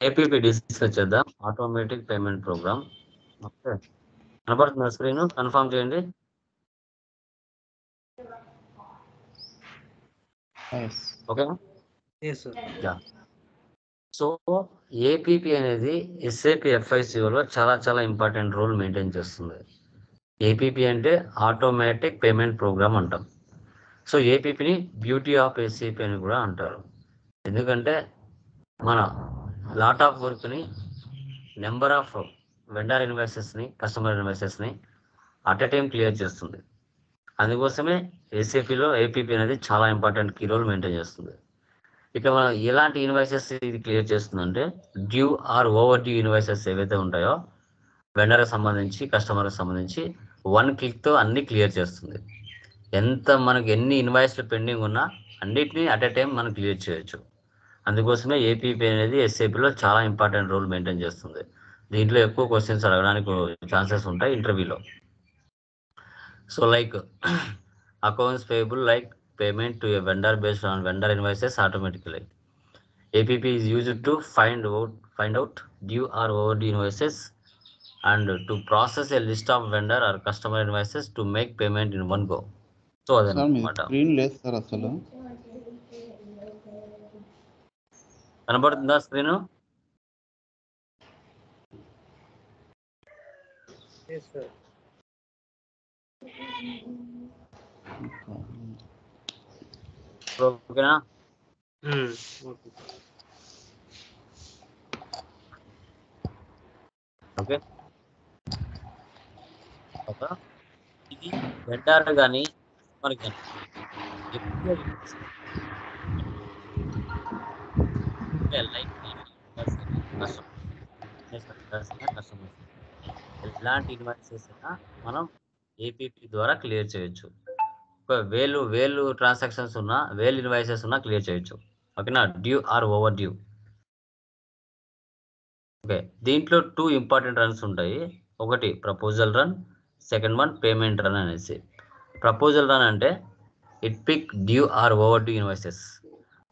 APP discuss చేద్దాం. Automatic payment program. Okay, కనపడుతుందా screen? Confirm చేయండి. ఓకే, సో ఏపీపీ అనేది ఎస్ఏపి ఎఫ్ఐసిఓలో చాలా ఇంపార్టెంట్ రోల్ మెయింటైన్ చేస్తుంది. ఏపీపీ అంటే ఆటోమేటిక్ పేమెంట్ ప్రోగ్రామ్ అంటాం. సో ఏపీపీని బ్యూటీ ఆఫ్ ఎస్ఏపి అని కూడా అంటారు. ఎందుకంటే మన లాట్ ఆఫ్ వర్క్ని, నెంబర్ ఆఫ్ వెండర్ ఇన్వాయిసెస్ని, కస్టమర్ ఇన్వాయిసెస్ని అట్ ఎ టైం క్లియర్ చేస్తుంది. అందుకోసమే ఏసీపీలో ఏపీపీ అనేది చాలా ఇంపార్టెంట్ కీ రోల్ మెయింటైన్ చేస్తుంది. ఇక మనం ఎలాంటి ఇన్వాయిసెస్ ఇది క్లియర్ చేస్తుందంటే, due or over due invoices ఏవైతే ఉంటాయో వెండర్కి సంబంధించి, కస్టమర్కి సంబంధించి 1 క్లిక్తో అన్ని క్లియర్ చేస్తుంది. మనకి ఎన్ని ఇన్వాయిస్లు పెండింగ్ ఉన్నా అన్నిటినీ అట్ ఎ టైం మనం క్లియర్ చేయొచ్చు. అందుకోసమే ఏపీపీ అనేది ఎస్ఏపీలో చాలా ఇంపార్టెంట్ రోల్ మెయింటైన్ చేస్తుంది. దీంట్లో ఎక్కువ క్వశ్చన్స్ అడగడానికి ఛాన్సెస్ ఉంటాయి ఇంటర్వ్యూలో. So like accounts payable, like payment to a vendor based on vendor invoices automatically. APP is used to find out due or overdue invoices and to process a list of vendor or customer invoices to make payment in one go. So అదన్నమాట. Screen లేదు sir అసలు. కనబడుతుందా screen? ఓకేనా? Okay, ఇది vendor కానీ మనకి ఎక్కువ customers ఎలాంటి ఇన్వాయిసెస్ అయినా మనం ఏపీపీ ద్వారా క్లియర్ చేయొచ్చు. వేలు ట్రాన్సాక్షన్స్ ఉన్నా, ఇన్వాయిసెస్ ఉన్నా క్లియర్ చేయొచ్చు. ఓకేనా? Due or over due. Okay, దీంట్లో 2 ఇంపార్టెంట్ రన్స్ ఉంటాయి. ఒకటి proposal run, second one payment run అనేసి. ప్రపోజల్ రన్ అంటే it pick due or over due invoices.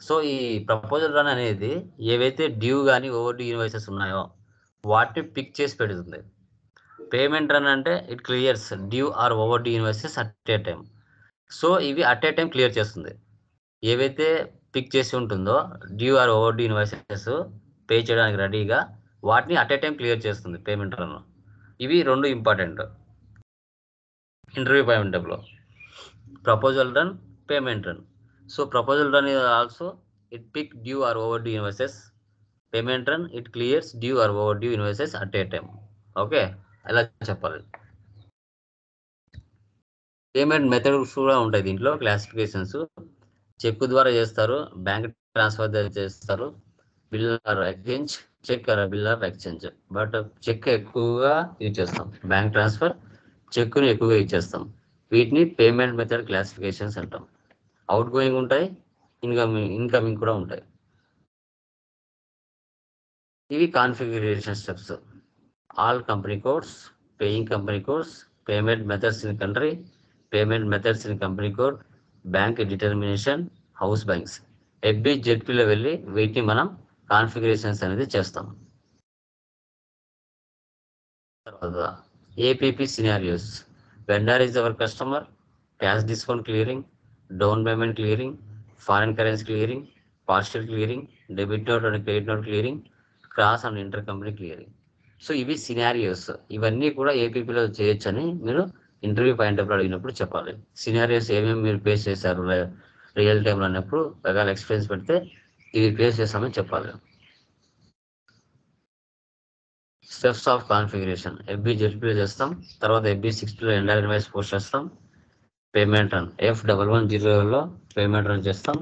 So ఈ ప్రపోజల్ రన్ అనేది ఏవైతే డ్యూ కానీ ఓవర్ డ్యూ ఇన్వాయిసెస్ ఉన్నాయో వాటిని పిక్ చేసి పెడుతుంది. పేమెంట్ రన్ అంటే it clears due or over due invoices at a time. So ఇవి అట్ ఏ టైం క్లియర్ చేస్తుంది. ఏవైతే పిక్ చేసి ఉంటుందో due or over due invoices pay చేయడానికి రెడీగా, వాటిని అట్ ఏ టైం క్లియర్ చేస్తుంది పేమెంట్ రన్. ఇవి 2 ఇంపార్టెంట్ ఇంటర్వ్యూ పాయింట్లో. Proposal run, payment run. So proposal run also it pick due or over due invoices. Payment run it clears due or over due invoices at a time. Okay, ఎలా చెప్పాలి. Payment methods కూడా ఉంటాయి దీంట్లో, classifications. Check ద్వారా చేస్తారు, bank transfer ద్వారా చేస్తారు, bill or exchange, cheque or bill or exchange. But cheque ఎక్కువగా యూజ్ చేస్తాం, బ్యాంక్ ట్రాన్స్ఫర్ చెక్ని ఎక్కువగా యూజ్ చేస్తాం. వీటిని పేమెంట్ మెథడ్ క్లాసిఫికేషన్స్ అంటాం. అవుట్ గోయింగ్ ఉంటాయి, ఇన్కమింగ్ కూడా ఉంటాయి. ఇవి configuration steps. All company codes, paying company codes, payment methods in country, payment methods in company code, bank determination, house banks. జెడ్పీలో వెళ్ళి వీటిని మనం కాన్ఫిగరేషన్స్ అనేది చేస్తాం. తర్వాత APP scenarios. Vendor is our customer, cash discount clearing, down payment clearing, foreign currency clearing, partial clearing, debit note and credit note clearing, cross and inter company clearing. So ఇవి scenarios. ఇవన్నీ కూడా ఏపీపీలో చేయొచ్చని మీరు interview point of అడిగినప్పుడు చెప్పాలి. Scenarios ఏమేమి మీరు face చేశారు రియల్ టైంలో అన్నప్పుడు రకాల ఎక్స్పీరియన్స్ పెడితే ఇవి ఫేస్ చేస్తామని చెప్పాలి. Steps of configuration. జెడ్పీలో చేస్తాం, తర్వాత FB60లో ఎండర్ ఇన్వాయిస్ పోస్ట్ చేస్తాం. పేమెంట్ రన్ F110లో పేమెంట్ రన్ చేస్తాం.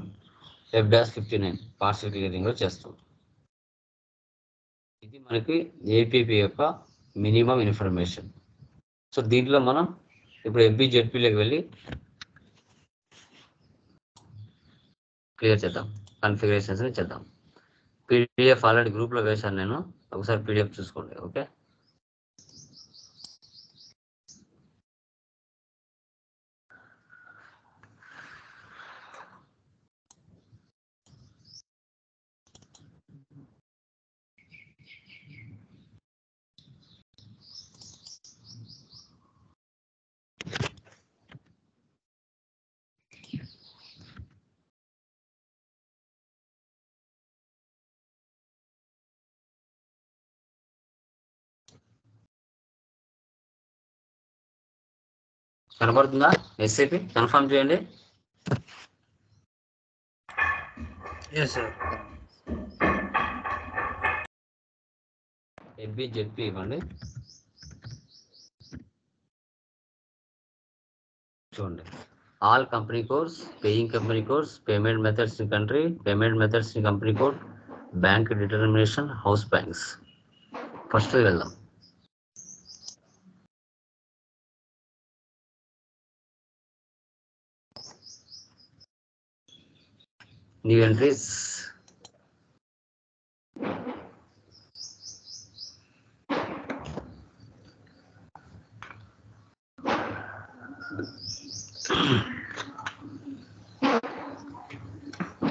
F-59 పార్షియల్ క్లియరింగ్లో చేస్తాం. ఇది మనకి ఏపీపీ యొక్క మినిమం ఇన్ఫర్మేషన్. సో దీంట్లో మనం ఇప్పుడు జెడ్పీలోకి వెళ్ళి క్లియర్ చేద్దాం, కాన్ఫిగరేషన్స్ చేద్దాం. పీడిఎఫ్ ఆల్రెడీ గ్రూప్లో వేశాను నేను, ఒకసారి పీడిఎఫ్ చూసుకోండి. ఓకే, కనబడుతుందా? ఎస్ఏపి కన్ఫర్మ్ చేయండి. Yes sir. ఎఫ్బి జెడ్పి ఇవ్వండి. చూడండి, all company codes, paying company codes, payment methods in country, payment methods in company code, bank determination, house banks. First వెళ్దాం. న్యూ ఎంట్రీస్,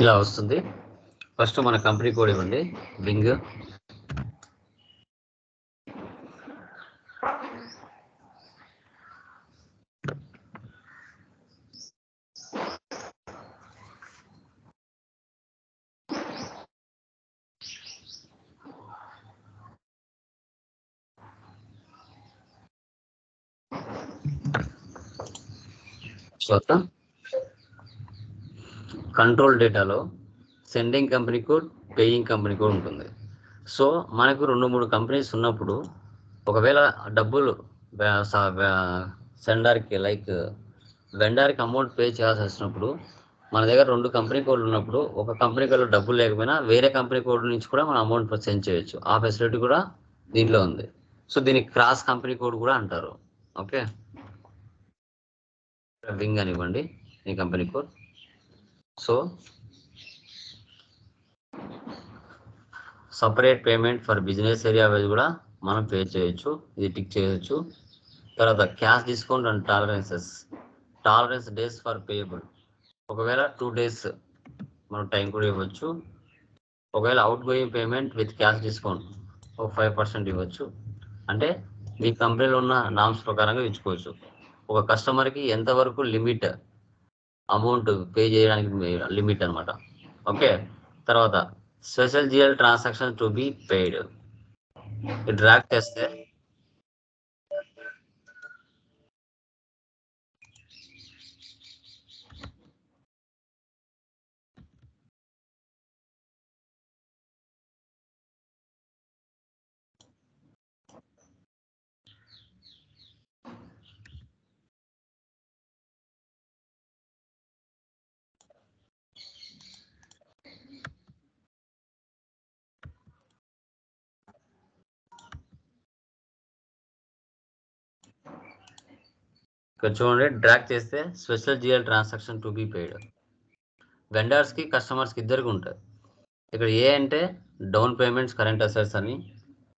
ఇలా వస్తుంది. ఫస్ట్ మన company code ఇవ్వండి. వింగ్, తర్వాత కంట్రోల్ డేటాలో sending company code, paying company code ఉంటుంది. So మనకు 2-3 కంపెనీస్ ఉన్నప్పుడు ఒకవేళ డబ్బులు సెండర్కి లైక్ వెండర్కి అమౌంట్ పే చేయాల్సి వచ్చినప్పుడు మన దగ్గర 2 కంపెనీ కోడ్లు ఉన్నప్పుడు ఒక కంపెనీ కోడ్లో డబ్బులు లేకపోయినా వేరే కంపెనీ కోడ్ నుంచి కూడా మనం అమౌంట్ సెండ్ చేయొచ్చు. ఆ ఫెసిలిటీ కూడా దీంట్లో ఉంది. సో దీనికి క్రాస్ కంపెనీ కోడ్ కూడా అంటారు. ఓకే, వింగ్ అని ఇవ్వండి ఈ company code. So separate payment for business area wise కూడా మనం పే చేయొచ్చు. ఇది టిక్ చేయొచ్చు. తర్వాత cash discount and tolerance days for payable. ఒకవేళ 2 days మనం టైం కూడా ఇవ్వచ్చు. ఒకవేళ out going payment with cash discount ఒక 5% ఇవ్వచ్చు. అంటే మీ కంపెనీలో ఉన్న నామ్స్ ప్రకారంగా ఇచ్చుకోవచ్చు. ఒక కస్టమర్కి ఎంతవరకు లిమిట్ అమౌంట్ పే చేయడానికి లిమిట్ అనమాట. ఓకే, తర్వాత special GL transaction to be paid. Drag చేస్తే ఇక్కడ చూడండి, డ్రాగ్ చేస్తే special GL transaction to be paid. వెండర్స్కి కస్టమర్స్కి ఇద్దరికి ఉంటుంది. ఇక్కడ ఏ అంటే డౌన్ పేమెంట్స్ కరెంట్ అసెట్స్ అని,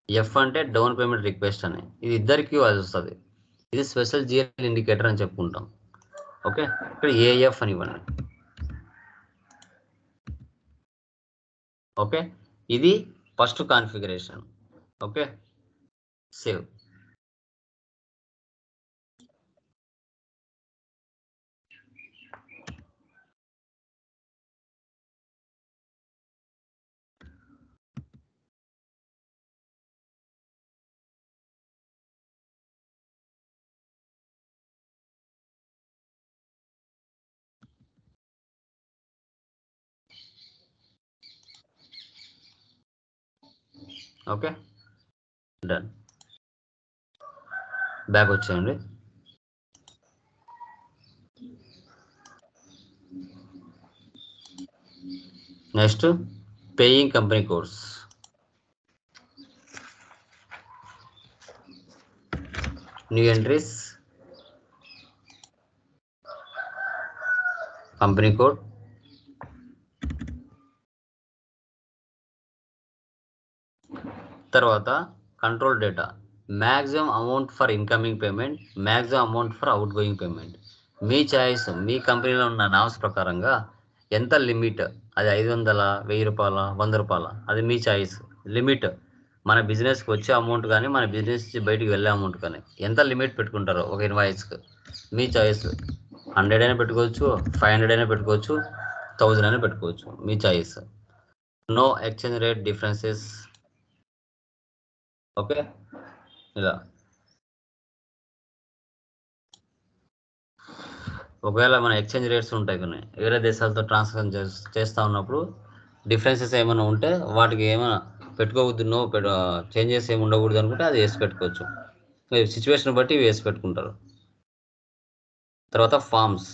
ఎఫ్ అంటే డౌన్ పేమెంట్ రిక్వెస్ట్ అని. ఇది ఇద్దరికి అది వస్తుంది. ఇది స్పెషల్ జిఎల్ ఇండికేటర్ అని చెప్పుకుంటాం. ఓకే, ఇక్కడ ఏఎఫ్ అని ఇవ్వండి. ఓకే, ఇది first configuration. Okay, save. Okay, done. Back వచ్చేయండి. Next paying company codes. New entries, company code, తర్వాత control data, maximum amount for incoming payment, maximum amount for outgoing payment. మీ choice, మీ కంపెనీలో ఉన్న norms ప్రకారంగా ఎంత limit, అది 500, 1000 రూపాయల, 100 రూపాయల, అది మీ చాయిస్. లిమిట్ మన బిజినెస్కి వచ్చే అమౌంట్ కానీ మన బిజినెస్ నుంచి బయటికి వెళ్ళే అమౌంట్ కానీ ఎంత లిమిట్ పెట్టుకుంటారో ఒక ఇన్వాయిస్కి మీ చాయిస్. 100 అయినా పెట్టుకోవచ్చు, 500 అయినా పెట్టుకోవచ్చు, 1000 అయినా పెట్టుకోవచ్చు, మీ choice. No exchange rate differences. Okay, ఇలా ఒకవేళ మన ఎక్స్చేంజ్ రేట్స్ ఉంటాయి కొన్ని వేరే దేశాలతో ట్రాన్సాక్షన్ చేస్తూ ఉన్నప్పుడు డిఫరెన్సెస్ ఏమైనా ఉంటే వాటికి ఏమైనా పెట్టుకోవద్దు చేంజెస్ ఏమి ఉండకూడదు అనుకుంటే అది వేసి పెట్టుకోవచ్చు. సిచ్యువేషన్ బట్టి వేసి పెట్టుకుంటారు. తర్వాత ఫార్మ్స్.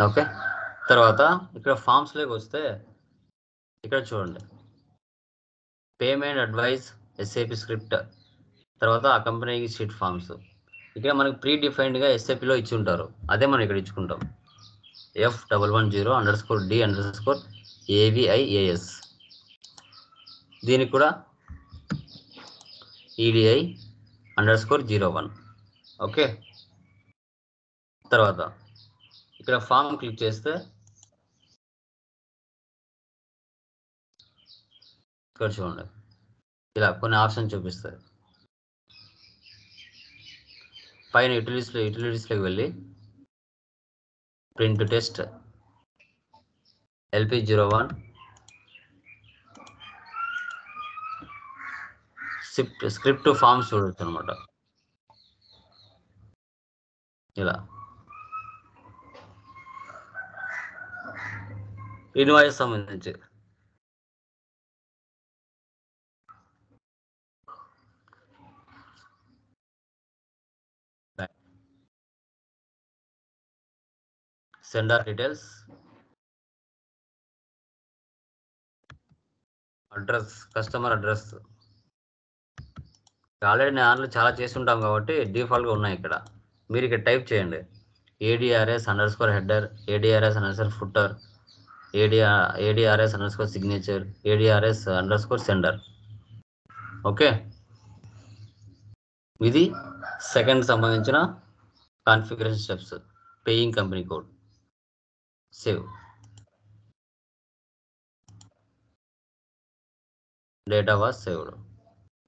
ఓకే, తర్వాత ఇక్కడ ఫామ్స్లోకి వస్తే ఇక్కడ చూడండి, పేమెంట్ అడ్వైస్, ఎస్ఏపి స్క్రిప్ట్, తర్వాత అకంపెనీయింగ్ షీట్ ఫామ్స్. ఇక్కడ మనకి ప్రీ డిఫైన్డ్గా ఎస్ఏపిలో ఇచ్చి ఉంటారు, అదే మనం ఇక్కడ ఇచ్చుకుంటాం. F1110_D_AVIAS. దీనికి కూడా EDI_01. ఓకే, తర్వాత ఇక్కడ ఫామ్ క్లిక్ చేస్తే ఇక్కడ చూడండి ఇలా కొన్ని ఆప్షన్ చూపిస్తాయి. పైన యూటిలిటీస్లోకి వెళ్ళి print test LP01 script forms చూడొచ్చు అనమాట. ఇలా ఇన్వాయిస్ సంబంధించి sender details, address, customer address. Already నేను ఆన్లో చాలా చేసి ఉంటాం కాబట్టి డిఫాల్ట్గా ఉన్నాయి. ఇక్కడ మీరు ఇక్కడ టైప్ చేయండి ADRS_header, ADRS_footer, ADRS_signature, ADRS_sender. Okay, ఇది సెకండ్ సంబంధించిన configuration steps. Paying company code, save, data was saved,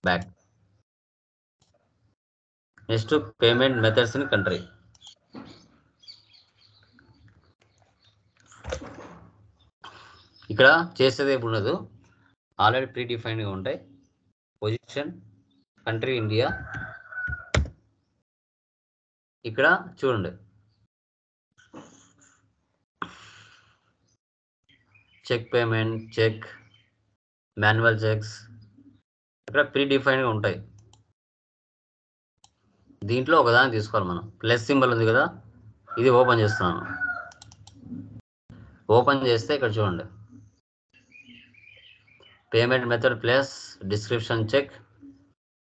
back. Next payment methods in country. ఇక్కడ చేసేది ఏమి ఉండదు, ఆల్రెడీ ప్రీ డిఫైన్డ్గా ఉంటాయి. Position country India. ఇక్కడ చూడండి, check payment, check, manual checks ఇక్కడ ప్రీ డిఫైన్డ్గా ఉంటాయి. దీంట్లో ఒకదాన్ని తీసుకోవాలి మనం. ప్లస్ సింబల్ ఉంది కదా, ఇది ఓపెన్ చేస్తున్నాను. ఓపెన్ చేస్తే ఇక్కడ చూడండి, payment method plus description check.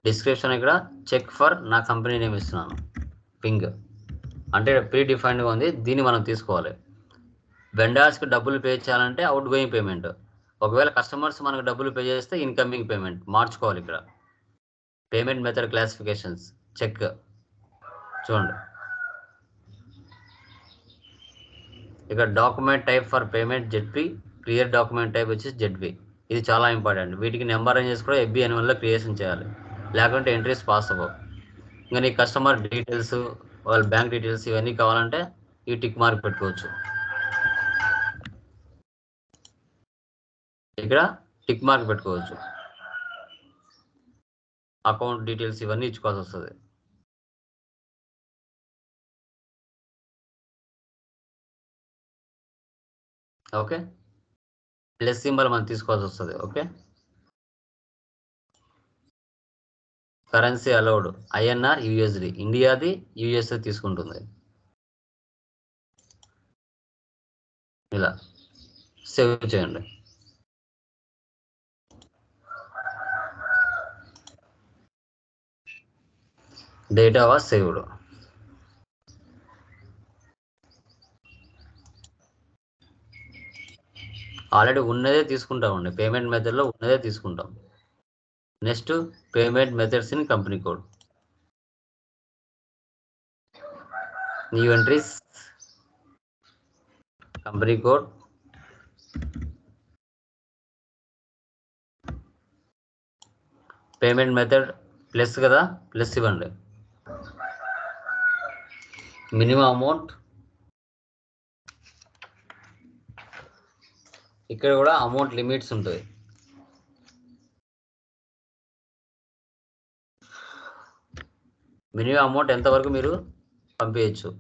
Description ఇక్కడ చెక్ ఫర్ నా కంపెనీ నేమ్ ఇస్తున్నాను, పింగ్. అంటే ప్రీ డిఫైన్డ్గా ఉంది, దీన్ని మనం తీసుకోవాలి. వెండర్స్కి డబ్బులు పే చేయాలంటే అవుట్ గోయింగ్ పేమెంట్. ఒకవేళ కస్టమర్స్ మనకు డబ్బులు పే చేస్తే ఇన్కమింగ్ పేమెంట్ మార్చుకోవాలి. ఇక్కడ పేమెంట్ మెథడ్ క్లాసిఫికేషన్స్ చెక్ చూడండి. ఇక్కడ document type for payment ZP, clear document type వచ్చేసి ZP. ఇది చాలా ఇంపార్టెంట్. వీటికి నెంబర్ రేంజెస్ కూడా FB వల్ల క్రియేషన్ చేయాలి, లేకుంటే ఎంట్రీస్ పాస్ అవ్వవు. ఇంకా నీ కస్టమర్ డీటెయిల్స్, వాళ్ళ బ్యాంక్ డీటెయిల్స్ ఇవన్నీ కావాలంటే ఈ టిక్ మార్క్ పెట్టుకోవచ్చు. ఇక్కడ టిక్ మార్క్ పెట్టుకోవచ్చు. అకౌంట్ డీటెయిల్స్ ఇవన్నీ ఇచ్చుకోవాల్సి వస్తుంది. ఓకే, ప్లస్ సింబల్ మనం తీసుకోవాల్సి వస్తుంది. Okay, currency allowed INR, USD. ఇండియాది USA తీసుకుంటుంది. ఇలా సేవ్ చేయండి. Data was saved. ఆల్రెడీ ఉన్నదే తీసుకుంటామండి, పేమెంట్ మెథడ్లో ఉన్నదే తీసుకుంటాం. Next payment methods in company code. New entries, company code, payment method plus కదా, ప్లస్ ఇవ్వండి. మినిమం అమౌంట్, ఇక్కడ కూడా అమౌంట్ లిమిట్స్ ఉంటుంది. మినిమం అమౌంట్ ఎంతవరకు మీరు పంపించచ్చు,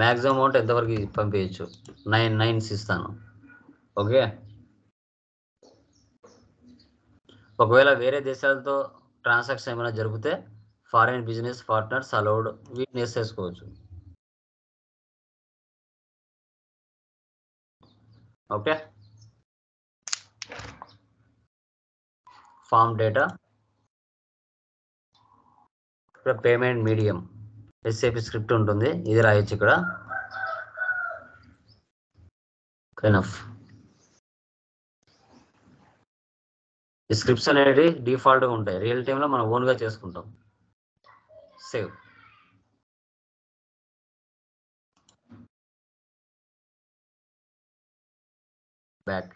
మ్యాక్సిమం అమౌంట్ ఎంతవరకు పంపించచ్చు, 9 ఇస్తాను. ఓకే, ఒకవేళ వేరే దేశాలతో ట్రాన్సాక్షన్ ఏమైనా జరిగితే ఫారిన్ బిజినెస్ పార్ట్నర్స్ అలౌడ్, వీటిని వేసేసుకోవచ్చు. ఓకే, ఫామ్ డేటా, ఇక్కడ పేమెంట్ మీడియం ఎస్ఏపి స్క్రిప్ట్ ఉంటుంది, ఇది రాయొచ్చు ఇక్కడ. ఎనఫ్. ఈ స్క్రిప్ట్స్ అనేవి డిఫాల్ట్గా ఉంటాయి, రియల్ టైంలో మనం ఓన్గా చేసుకుంటాం. Save. Back.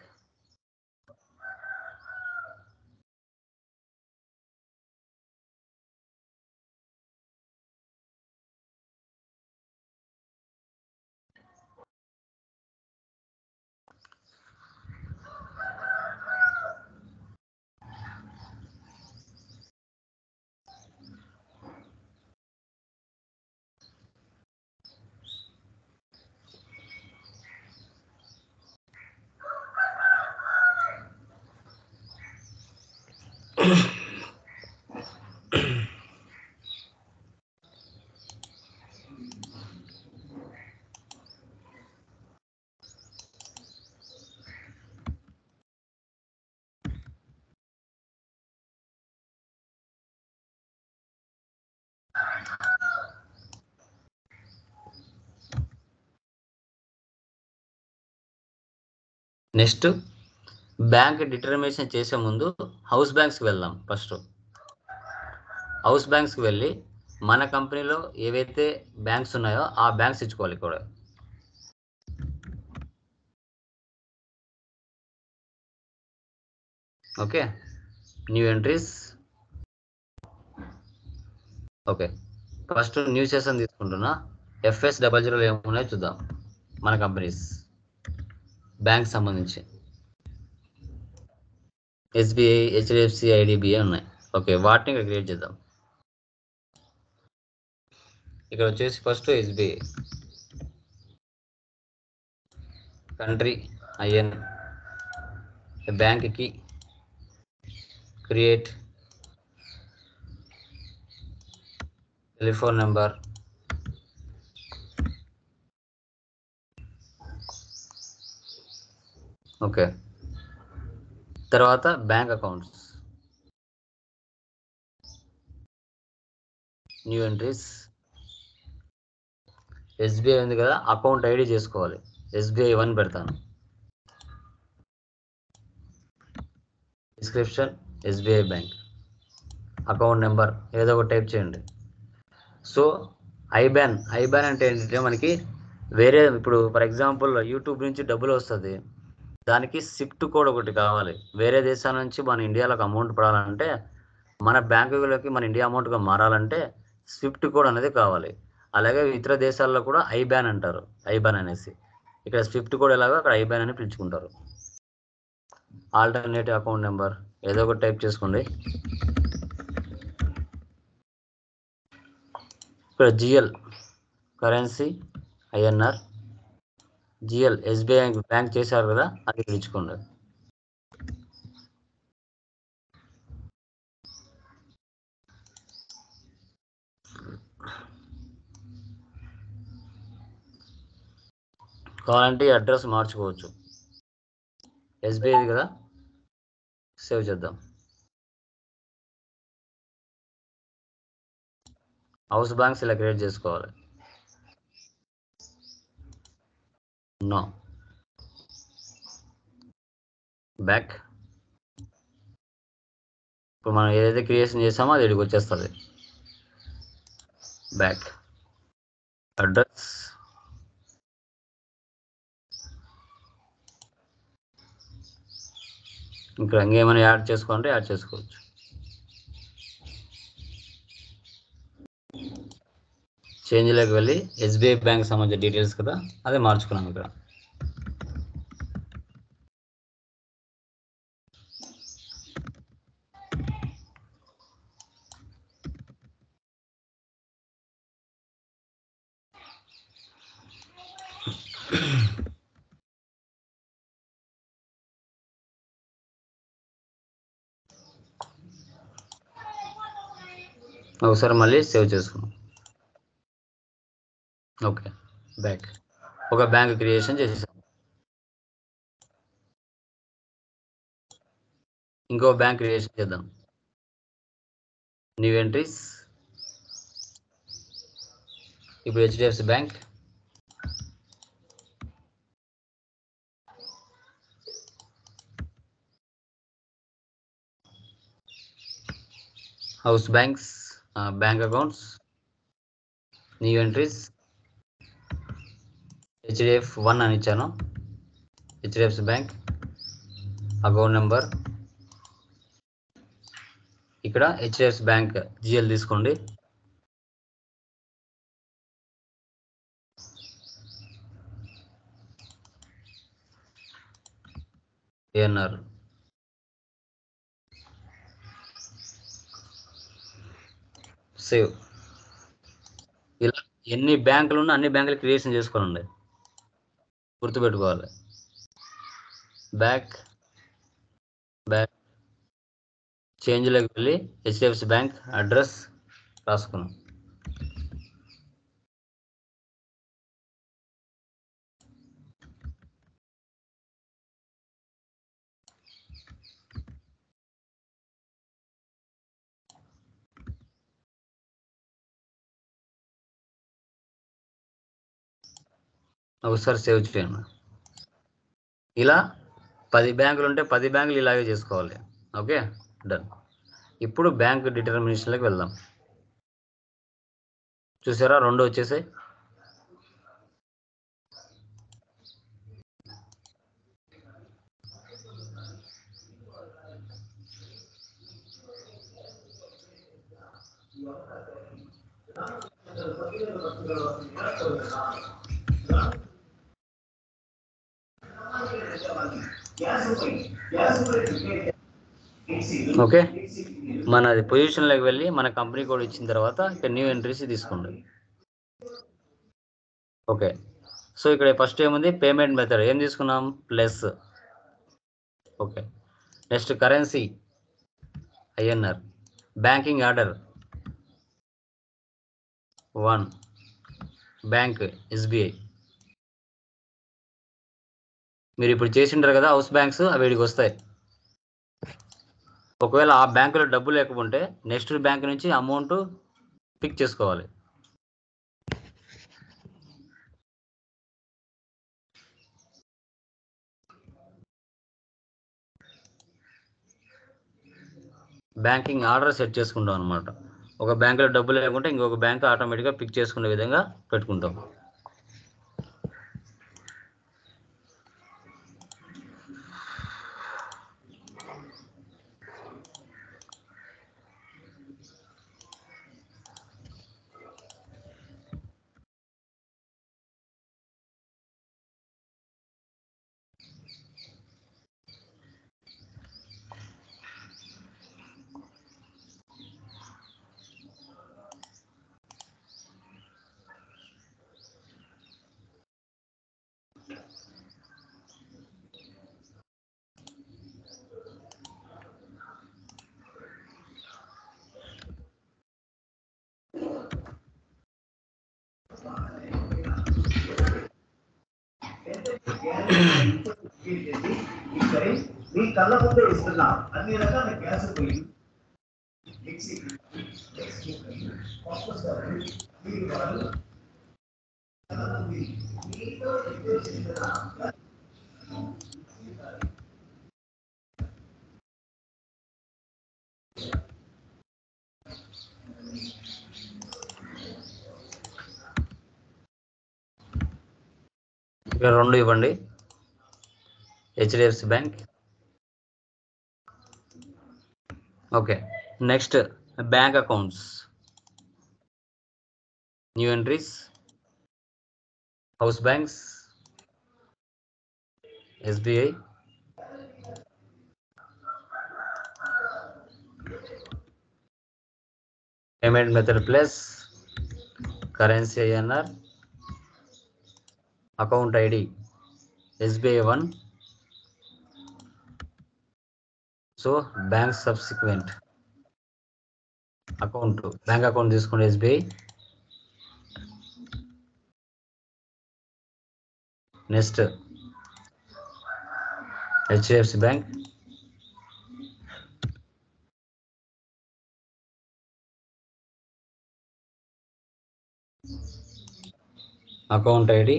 Next bank determination చేసే ముందు హౌస్ బ్యాంక్స్కి వెళ్దాం. ఫస్ట్ హౌస్ బ్యాంక్స్కి వెళ్ళి మన కంపెనీలో ఏవైతే బ్యాంక్స్ ఉన్నాయో ఆ బ్యాంక్స్ ఇచ్చుకోవాలి కూడా. Okay, new entries. Okay, first new session తీసుకుంటున్నా. FS00 ఏమున్నాయో చూద్దాం. మన కంపెనీస్ బ్యాంక్ సంబంధించి SBI, HDFC, IDBI ఉన్నాయి. ఓకే, వాటిని ఇక్కడ క్రియేట్ చేద్దాం. ఇక్కడ వచ్చేసి ఫస్ట్ SBI, కంట్రీ IN, బ్యాంక్కి క్రియేట్, టెలిఫోన్ నెంబర్, ఓకే. తర్వాత bank accounts, new entries. SBI ఉంది కదా, అకౌంట్ ID చేసుకోవాలి. SBI 1 పెడతాను. Description SBI bank, account number ఏదో ఒకటి టైప్ చేయండి. సో ఐబ్యాన్ అంటే ఏంటంటే మనకి వేరే, ఇప్పుడు ఫర్ ఎగ్జాంపుల్ యూట్యూబ్ నుంచి డబ్బులు వస్తుంది, దానికి స్విఫ్ట్ కోడ్ ఒకటి కావాలి. వేరే దేశాల నుంచి మన ఇండియాలోకి అమౌంట్ పడాలంటే, మన బ్యాంకులోకి మన ఇండియా అమౌంట్గా మారాలంటే స్విఫ్ట్ కోడ్ అనేది కావాలి. అలాగే ఇతర దేశాల్లో కూడా ఐబ్యాన్ అంటారు, ఐబ్యాన్ అనేసి. ఇక్కడ స్విఫ్ట్ కోడ్ ఎలాగో అక్కడ ఐబ్యాన్ అని పిలుచుకుంటారు. ఆల్టర్నేటివ్ అకౌంట్ నెంబర్ ఏదో ఒకటి టైప్ చేసుకోండి. ఇక్కడ GL currency INR, GL SBI bank చేశారు కదా, అది పిలుచుకోండి. కావాలంటే అడ్రస్ మార్చుకోవచ్చు. SBI కదా, సేవ్ చేద్దాం. హౌస్ బ్యాంక్స్ ఇలా క్రియేట్ చేసుకోవాలి. No, back. ఇప్పుడు మనం ఏదైతే క్రియేషన్ చేసామో అది ఇక్కడికి వచ్చేస్తుంది. బ్యాక్ అడ్రస్, ఇంకా ఇంకేమైనా యాడ్ చేసుకోవాలంటే యాడ్ చేసుకోవచ్చు. చేంజ్లోకి వెళ్ళి ఎస్బీఐ బ్యాంక్ సంబంధించిన డీటెయిల్స్ కదా, అదే మార్చుకున్నాం ఇక్కడ. ఒకసారి మళ్ళీ సేవ్ చేసుకున్నాం. Okay, back. ఒక బ్యాంక్ క్రియేషన్ చేసేసాం. ఇంకో బ్యాంక్ క్రియేషన్ చేద్దాం. New entries. ఇప్పుడు HDFC bank. House banks, bank accounts, new entries, HDF 1 అని ఇచ్చాను. HDFC bank account number. ఇక్కడ హెచ్డిఎఫ్సి బ్యాంక్ జిఎల్ తీసుకోండి. ఏఎన్ఆర్. సేవ్. ఇలా ఎన్ని బ్యాంకులు ఉన్నా అన్ని బ్యాంకులు క్రియేషన్ చేసుకోనండి, గుర్తుపెట్టుకోవాలి. బ్యాక్ బ్యాక్ చేంజ్లోకి వెళ్ళి హెచ్డిఎఫ్సి బ్యాంక్ అడ్రస్ రాసుకున్నాం. ఒకసారి సేవ్ చేయండి. ఇలా 10 బ్యాంకులు ఉంటే 10 బ్యాంకులు ఇలాగే చేసుకోవాలి. Okay, done. ఇప్పుడు బ్యాంక్ డిటర్మినేషన్లోకి వెళ్దాం. చూసారా, 2 వచ్చేసాయి. ఓకే, మన పొజిషన్లోకి వెళ్ళి మన కంపెనీ కోడ్ ఇచ్చిన తర్వాత ఇక్కడ న్యూ ఎంట్రీస్ తీసుకోండి. ఓకే, సో ఇక్కడ ఫస్ట్ ఏముంది, పేమెంట్ మెథడ్ ఏం తీసుకున్నాం, plus. Okay, next currency INR. Banking order 1, bank SBI. మీరు ఇప్పుడు చేసింటారు కదా హౌస్ బ్యాంక్స్, అవి వీడికి వస్తాయి. ఒకవేళ ఆ బ్యాంకులో డబ్బు లేకపోతే నెక్స్ట్ బ్యాంక్ నుంచి అమౌంట్ పిక్ చేసుకోవాలి. బ్యాంకింగ్ ఆర్డర్ సెట్ చేసుకుంటాం అనమాట. ఒక బ్యాంకులో డబ్బు లేకుంటే ఇంకొక బ్యాంక్ ఆటోమేటిక్గా పిక్ చేసుకునే విధంగా పెట్టుకుంటాం. మీ కళ్ళ ముందే ఇస్తున్నా అన్ని రకాల గ్యాస్ పొయ్యి మిక్సీ ఇక్కడ 2 ఇవ్వండి. HDFC bank. Okay, next bank accounts, new entries, house banks, SBI, payment method plus currency INR, account ID SBI 1. So bank subsequent account, bank account తీసుకోండి SBI. Next HDFC bank, account ID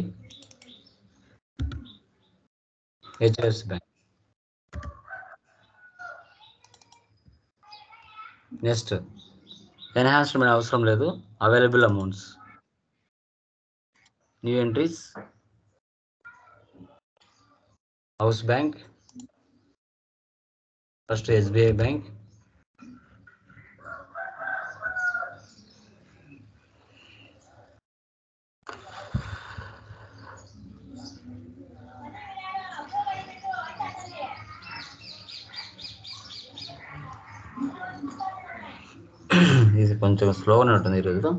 HDFC bank. Next enhancement అవసరం లేదు, available amounts, new entries, house bank, first SBI bank, ఇది కొంచెం స్లోగానే ఉంటుంది ఈరోజు.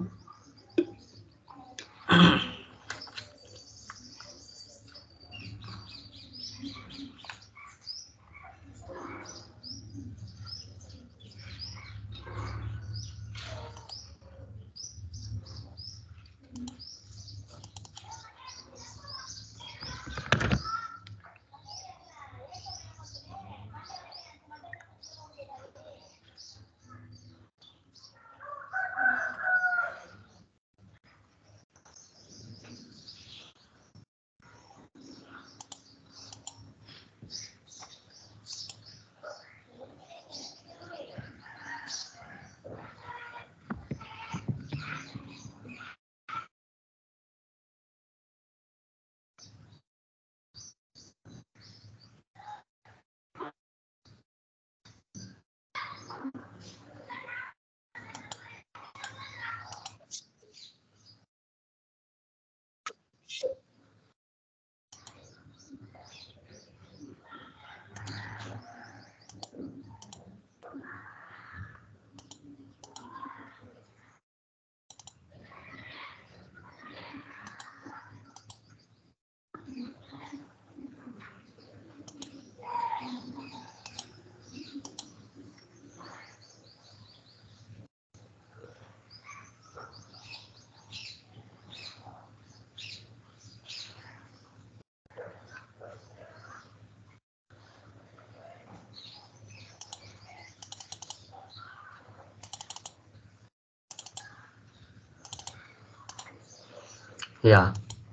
Yeah,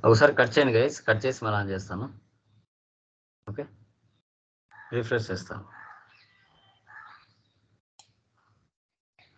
ఒకసారి cut చేయండి guys, cut చేసి మళ్ళీ ఆన్ చేస్తాను. ఓకే, రిఫ్రెష్ చేస్తాను.